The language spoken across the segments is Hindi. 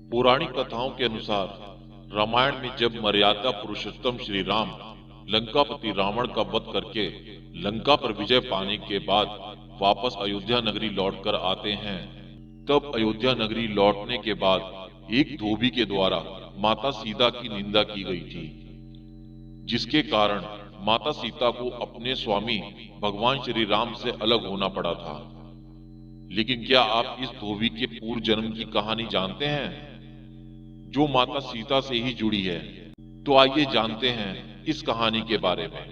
पौराणिक कथाओं के अनुसार रामायण में जब मर्यादा पुरुषोत्तम श्री राम लंकापति रावण का वध करके लंका पर विजय पाने के बाद वापस अयोध्या नगरी लौटकर आते हैं, तब अयोध्या नगरी लौटने के बाद एक धोबी के द्वारा माता सीता की निंदा की गई थी, जिसके कारण माता सीता को अपने स्वामी भगवान श्री राम से अलग होना पड़ा था। लेकिन क्या आप इस धोबी के पूर्व जन्म की कहानी जानते हैं, जो माता सीता से ही जुड़ी है? तो आइए जानते हैं इस कहानी के बारे में।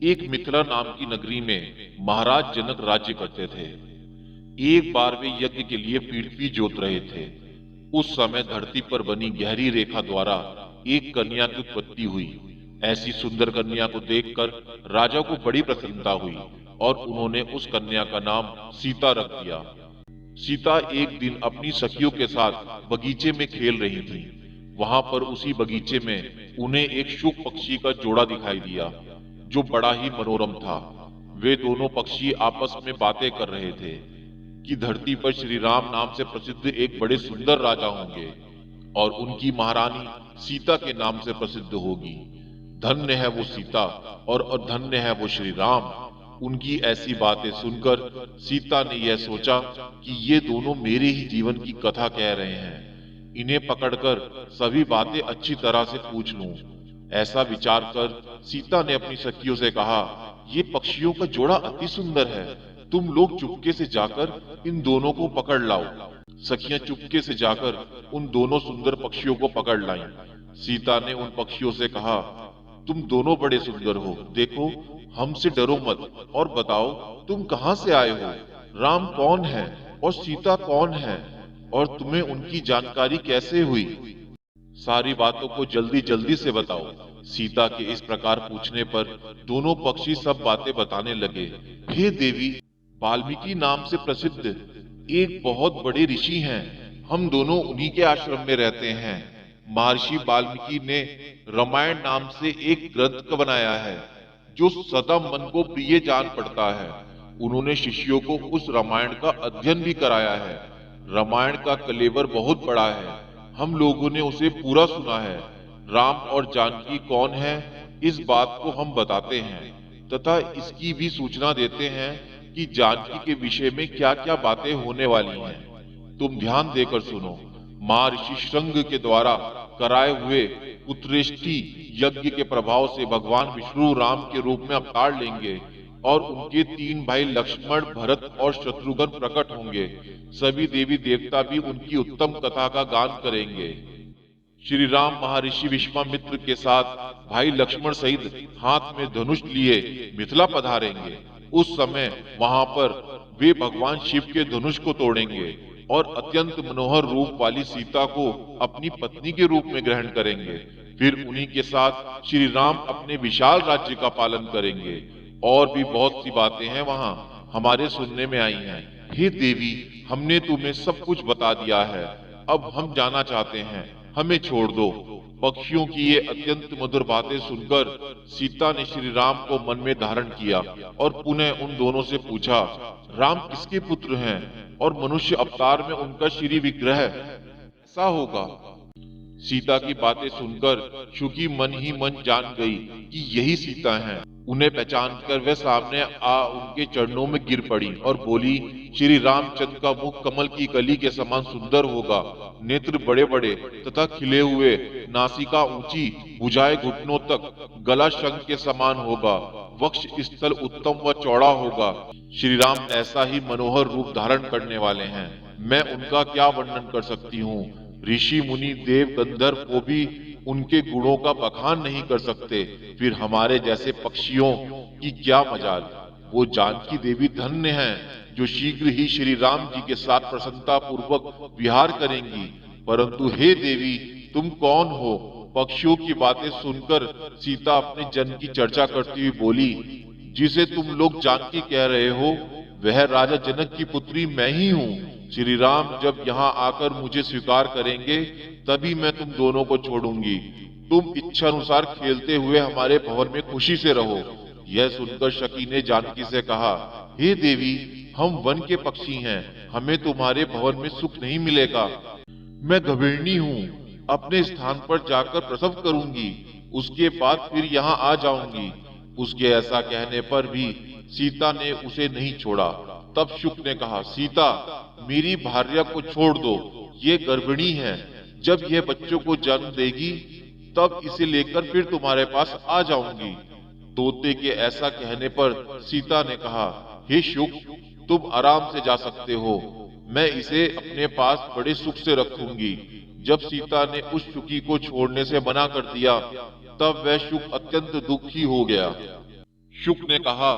एक मिथिला नाम की नगरी में महाराज जनक राज्य करते थे। एक बार वे यज्ञ के लिए पृथ्वी जोत रहे थे। उस समय धरती पर बनी गहरी रेखा द्वारा एक कन्या की उत्पत्ति हुई। ऐसी सुंदर कन्या को देखकर राजा को बड़ी प्रसन्नता हुई और उन्होंने उस कन्या का नाम सीता रख दिया। सीता एक दिन अपनी सखियों के साथ बगीचे में खेल रही थी। वहां पर उसी बगीचे में उन्हें एक शुक पक्षी का जोड़ा दिखाई दिया, जो बड़ा ही मनोरम था। वे दोनों पक्षी आपस में बातें कर रहे थे कि धरती पर श्री राम नाम से प्रसिद्ध एक बड़े सुंदर राजा होंगे और उनकी महारानी सीता के नाम से प्रसिद्ध होगी। धन्य है वो सीता और धन्य है वो श्री राम। उनकी ऐसी बातें सुनकर सीता ने यह सोचा कि ये दोनों मेरे ही जीवन की कथा कह रहे हैं। इन्हें पकड़कर सभी बातें अच्छी तरह से पूछ लूं। ऐसा विचार कर सीता ने अपनी सखियों से कहा, ये पक्षियों का जोड़ा अति सुंदर है, तुम लोग चुपके से जाकर इन दोनों को पकड़ लाओ। सखियां चुपके से जाकर उन दोनों सुंदर पक्षियों को पकड़ लाईं। सीता ने उन पक्षियों से कहा, तुम दोनों बड़े सुंदर हो, देखो हमसे डरो मत और बताओ तुम कहां से आए हो, राम कौन है और सीता कौन है और तुम्हें उनकी जानकारी कैसे हुई? सारी बातों को जल्दी जल्दी से बताओ। सीता के इस प्रकार पूछने पर दोनों पक्षी सब बातें बताने लगे। हे देवी, वाल्मीकि नाम से प्रसिद्ध एक बहुत बड़े ऋषि हैं, हम दोनों उन्हीं के आश्रम में रहते हैं। महर्षि वाल्मीकि ने रामायण नाम से एक ग्रंथ बनाया है, जो सदा मन को प्रिय जान पड़ता है। उन्होंने शिष्यों को उस रामायण का अध्ययन भी कराया है। रामायण का कलेवर बहुत बड़ा है, हम लोगों ने उसे पूरा सुना है। राम और जानकी कौन है, इस बात को हम बताते हैं तथा इसकी भी सूचना देते हैं कि जानकी के विषय में क्या क्या बातें होने वाली हैं। तुम ध्यान देकर सुनो। महर्षि श्रंग के द्वारा कराए हुए पुत्रेष्टि यज्ञ के प्रभाव से भगवान विष्णु राम के रूप में अवतार लेंगे और उनके 3 भाई लक्ष्मण, भरत और शत्रुघ्न प्रकट होंगे। सभी देवी देवता भी उनकी उत्तम कथा का गान करेंगे। श्री राम महर्षि विश्वामित्र के साथ भाई लक्ष्मण सहित हाथ में धनुष लिए मिथिला पधारेंगे। उस समय वहां पर वे भगवान शिव के धनुष को तोड़ेंगे और अत्यंत मनोहर रूप वाली सीता को अपनी पत्नी के रूप में ग्रहण करेंगे। फिर उन्हीं के साथ श्री राम अपने विशाल राज्य का पालन करेंगे। और भी बहुत सी बातें हैं वहां हमारे सुनने में आई हैं। हे देवी, हमने तुम्हें सब कुछ बता दिया है, अब हम जाना चाहते हैं, हमें छोड़ दो। पक्षियों की ये अत्यंत मधुर बातें सुनकर सीता ने श्री राम को मन में धारण किया और पुनः उन दोनों से पूछा, राम किसके पुत्र हैं और मनुष्य अवतार में उनका श्री विग्रह ऐसा होगा? सीता की बातें सुनकर शुकी मन ही मन जान गई कि यही सीता हैं। उन्हें पहचान कर वह सामने आ उनके चरणों में गिर पड़ी और बोली, श्री रामचंद्र का मुख कमल की कली के समान सुंदर होगा, नेत्र बड़े बड़े तथा खिले हुए, नासिका ऊंची, भुजाएं घुटनों तक, गला शंख के समान होगा, वक्ष स्थल उत्तम व चौड़ा होगा। श्री राम ऐसा ही मनोहर रूप धारण करने वाले हैं, मैं उनका क्या वर्णन कर सकती हूँ। ऋषि मुनि देव गंधर्व को भी उनके गुणों का बखान नहीं कर सकते, फिर हमारे जैसे पक्षियों की क्या मजाल। वो जानकी देवी धन्य हैं, जो शीघ्र ही श्री राम जी के साथ प्रसन्नता पूर्वक विहार करेंगी। परंतु हे देवी, तुम कौन हो? पक्षियों की बातें सुनकर सीता अपने जन्म की चर्चा करती हुई बोली, जिसे तुम लोग जानकी कह रहे हो, वह राजा जनक की पुत्री मैं ही हूँ। श्री राम जब यहाँ आकर मुझे स्वीकार करेंगे, तभी मैं तुम दोनों को छोड़ूंगी। तुम इच्छा अनुसार खेलते हुए हमारे भवन में खुशी से रहो। यह सुनकर शकी ने जानकी से कहा, हे देवी, हम वन के पक्षी हैं, हमें तुम्हारे भवन में सुख नहीं मिलेगा। मैं गृहिणी हूँ, अपने स्थान पर जाकर प्रसव करूंगी, उसके बाद फिर यहाँ आ जाऊंगी। उसके ऐसा कहने पर भी सीता ने उसे नहीं छोड़ा। तब शुक ने कहा, सीता, मेरी भार्या को छोड़ दो, ये गर्भिणी है। जब यह बच्चों को जन्म देगी तब इसे लेकर फिर तुम्हारे पास आ जाऊंगी। तोते के ऐसा कहने पर सीता ने कहा, हे शुक, तुम आराम से जा सकते हो, मैं इसे अपने पास बड़े सुख से रखूंगी। जब सीता ने उस शुकी को छोड़ने से मना कर दिया, तब वह शुक अत्यंत दुखी हो गया। शुक ने कहा,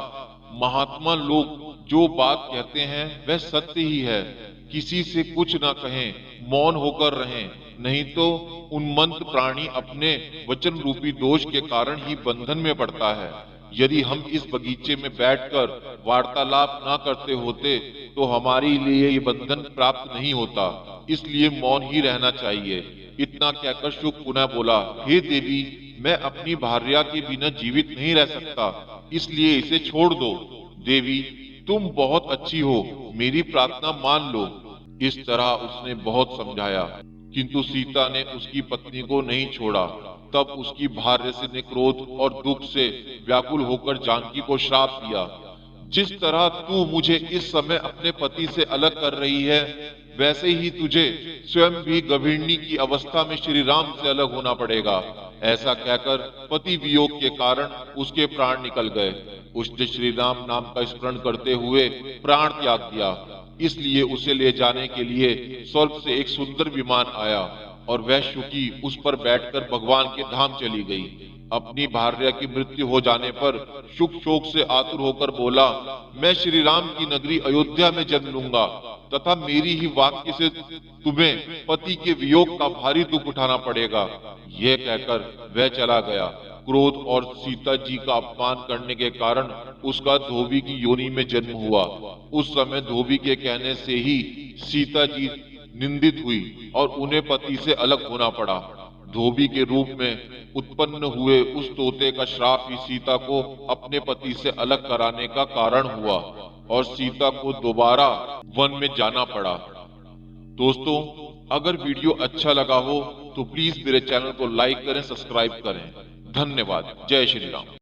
महात्मा लोग जो बात कहते हैं वह सत्य ही है। किसी से कुछ न कहें, मौन होकर रहें, नहीं तो उन्मत्त प्राणी अपने वचन रूपी दोष के कारण ही बंधन में पड़ता है। यदि हम इस बगीचे में बैठकर वार्तालाप न करते होते तो हमारे लिए ये बंधन प्राप्त नहीं होता। इसलिए मौन ही रहना चाहिए। इतना कहकर शुक पुनः बोला, हे देवी, मैं अपनी भार्या के बिना जीवित नहीं रह सकता, इसलिए इसे छोड़ दो। देवी, तुम बहुत अच्छी हो, मेरी प्रार्थना मान लो। इस तरह उसने बहुत समझाया, किंतु सीता ने उसकी पत्नी को नहीं छोड़ा। तब उसकी भार्य ने क्रोध और दुख से व्याकुल होकर जानकी को श्राप दिया, जिस तरह तू मुझे इस समय अपने पति से अलग कर रही है, वैसे ही तुझे स्वयं भी गृहिणी की अवस्था में श्री राम से अलग होना पड़ेगा। ऐसा कहकर पति वियोग के कारण उसके प्राण निकल गए। उसने श्री राम नाम का स्मरण करते हुए प्राण त्याग दिया। इसलिए उसे ले जाने के लिए स्वर्ग से एक सुंदर विमान आया और वह शुकी उस पर बैठकर भगवान के धाम चली गई। अपनी भार्या की मृत्यु हो जाने पर शुक शोक से आतुर होकर बोला, मैं श्री राम की नगरी अयोध्या में जन्म लूंगा तथा मेरी ही वाक्य से तुम्हें पति के वियोग का भारी दुख उठाना पड़ेगा। यह कहकर वह चला गया। क्रोध और सीता जी का अपमान करने के कारण उसका धोबी की योनि में जन्म हुआ। उस समय धोबी के कहने से ही सीता जी निंदित हुई और उन्हें पति से अलग होना पड़ा। धोबी के रूप में उत्पन्न हुए उस तोते का श्राप ही सीता को अपने पति से अलग कराने का कारण हुआ और सीता को दोबारा वन में जाना पड़ा। दोस्तों, अगर वीडियो अच्छा लगा हो तो प्लीज मेरे चैनल को लाइक करें, सब्सक्राइब करें। धन्यवाद। जय श्री राम।